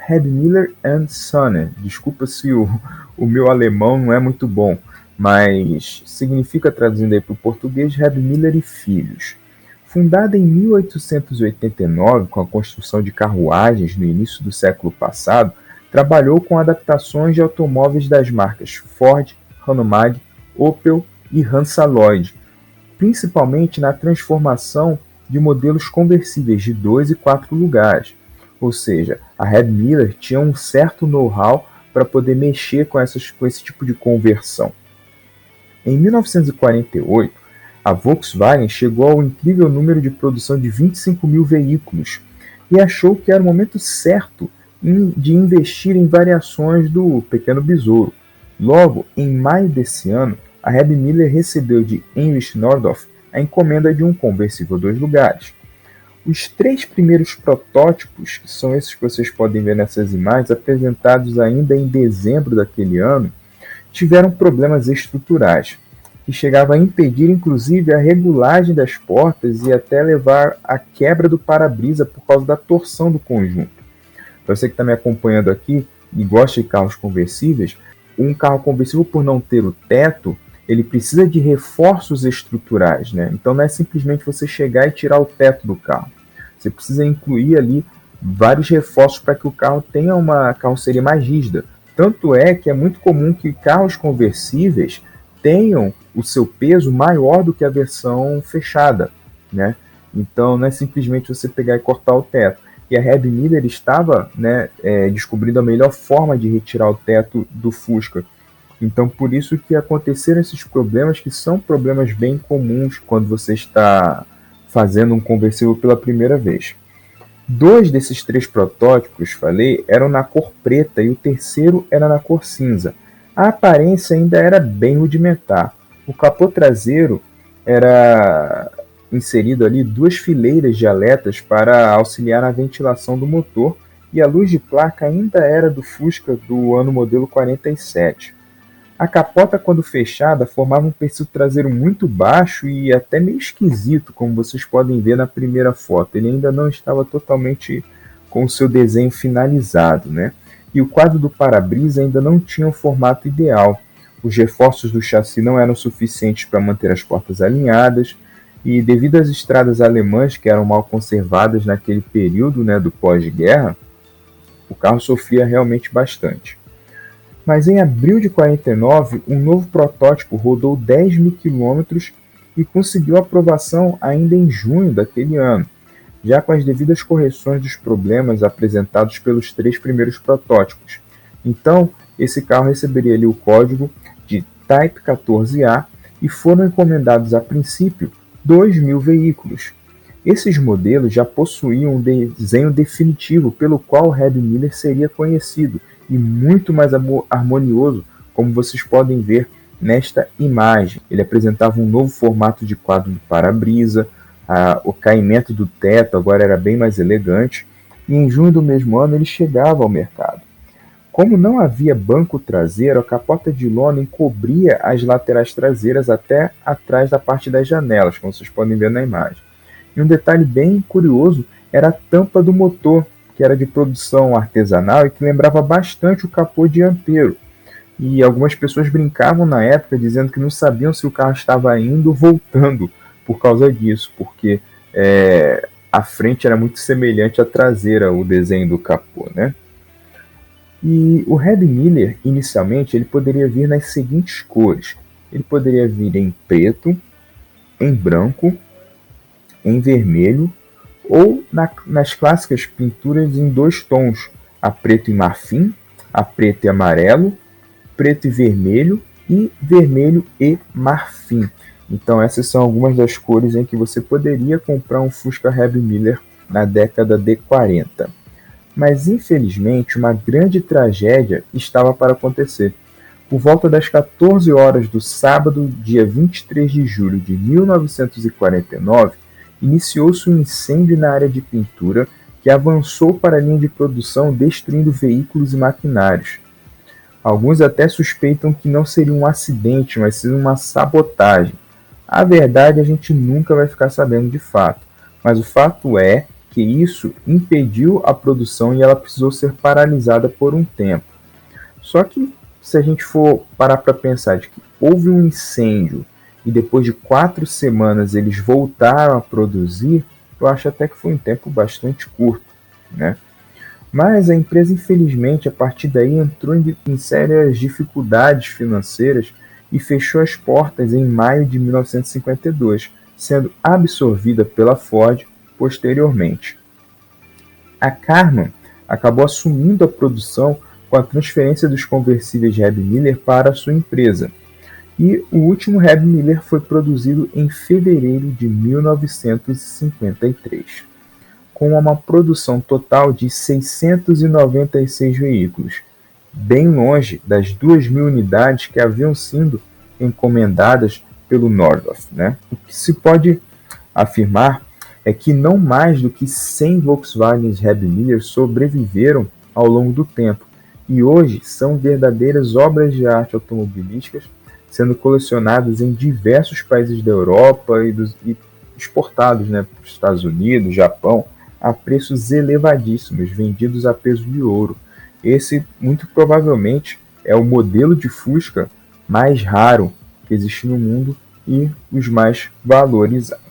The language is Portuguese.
Red Miller and Son. Desculpa se o meu alemão não é muito bom, mas significa, traduzindo aí para o português, Red Miller e Filhos. Fundada em 1889, com a construção de carruagens no início do século passado, trabalhou com adaptações de automóveis das marcas Ford, Hanomag, Opel e Hansa Lloyd, principalmente na transformação de modelos conversíveis de 2 e 4 lugares. Ou seja, a Red Miller tinha um certo know-how para poder mexer com esse tipo de conversão. Em 1948, a Volkswagen chegou ao incrível número de produção de 25 mil veículos e achou que era o momento certo de investir em variações do Pequeno Besouro. Logo, em maio desse ano, a Red Miller recebeu de Heinrich Nordhoff a encomenda de um conversível 2 lugares. Os 3 primeiros protótipos, que são esses que vocês podem ver nessas imagens, apresentados ainda em dezembro daquele ano, tiveram problemas estruturais, que chegavam a impedir inclusive a regulagem das portas e até levar à quebra do para-brisa por causa da torção do conjunto. Para você que está me acompanhando aqui e gosta de carros conversíveis, um carro conversível, por não ter o teto, ele precisa de reforços estruturais, né? Então não é simplesmente você chegar e tirar o teto do carro. Você precisa incluir ali vários reforços para que o carro tenha uma carroceria mais rígida. Tanto é que é muito comum que carros conversíveis tenham o seu peso maior do que a versão fechada, né? Então não é simplesmente você pegar e cortar o teto. E a Red Miller estava, né, descobrindo a melhor forma de retirar o teto do Fusca. Então por isso que aconteceram esses problemas, que são problemas bem comuns quando você está fazendo um conversível pela primeira vez. 2 desses 3 protótipos, falei, eram na cor preta e o terceiro era na cor cinza. A aparência ainda era bem rudimentar. O capô traseiro era inserido ali 2 fileiras de aletas para auxiliar na ventilação do motor, e a luz de placa ainda era do Fusca do ano modelo 47. A capota, quando fechada, formava um perfil traseiro muito baixo e até meio esquisito, como vocês podem ver na primeira foto. Ele ainda não estava totalmente com o seu desenho finalizado, né? E o quadro do para-brisa ainda não tinha o formato ideal. Os reforços do chassi não eram suficientes para manter as portas alinhadas, e devido às estradas alemãs que eram mal conservadas naquele período, né, do pós-guerra, o carro sofria realmente bastante. Mas em abril de 49, um novo protótipo rodou 10 mil quilômetros e conseguiu aprovação ainda em junho daquele ano, já com as devidas correções dos problemas apresentados pelos 3 primeiros protótipos. Então, esse carro receberia ali o código de Type 14A e foram encomendados a princípio 2 mil veículos. Esses modelos já possuíam um desenho definitivo pelo qual o Red Miller seria conhecido, e muito mais harmonioso, como vocês podem ver nesta imagem. Ele apresentava um novo formato de quadro de para-brisa, o caimento do teto agora era bem mais elegante, e em junho do mesmo ano ele chegava ao mercado. Como não havia banco traseiro, a capota de lona encobria as laterais traseiras até atrás da parte das janelas, como vocês podem ver na imagem. E um detalhe bem curioso era a tampa do motor, que era de produção artesanal e que lembrava bastante o capô dianteiro. E algumas pessoas brincavam na época dizendo que não sabiam se o carro estava indo ou voltando por causa disso, porque a frente era muito semelhante à traseira, o desenho do capô, né? E o Red Miller, inicialmente, ele poderia vir nas seguintes cores. Ele poderia vir em preto, em branco, em vermelho, ou nas clássicas pinturas em 2 tons, a preto e marfim, a preto e amarelo, preto e vermelho e marfim. Então essas são algumas das cores em que você poderia comprar um Fusca Red Miller na década de 40. Mas infelizmente uma grande tragédia estava para acontecer. Por volta das 14 horas do sábado, dia 23 de julho de 1949, iniciou-se um incêndio na área de pintura que avançou para a linha de produção, destruindo veículos e maquinários. Alguns até suspeitam que não seria um acidente, mas sim uma sabotagem. A verdade a gente nunca vai ficar sabendo de fato, mas o fato é que que isso impediu a produção e ela precisou ser paralisada por um tempo. Só que, se a gente for parar para pensar de que houve um incêndio e depois de 4 semanas eles voltaram a produzir, eu acho até que foi um tempo bastante curto, né? Mas a empresa, infelizmente, a partir daí entrou em sérias dificuldades financeiras e fechou as portas em maio de 1952, sendo absorvida pela Ford posteriormente. A Karmann acabou assumindo a produção com a transferência dos conversíveis Reb Miller para a sua empresa. E o último Reb Miller foi produzido em fevereiro de 1953, com uma produção total de 696 veículos, bem longe das 2.000 unidades que haviam sido encomendadas pelo Nordhoff, né? O que se pode afirmar é que não mais do que 100 Volkswagen Reb Miller sobreviveram ao longo do tempo e hoje são verdadeiras obras de arte automobilísticas, sendo colecionados em diversos países da Europa e exportados, né, para os Estados Unidos, Japão, a preços elevadíssimos, vendidos a peso de ouro. Esse, muito provavelmente, é o modelo de Fusca mais raro que existe no mundo e os mais valorizados.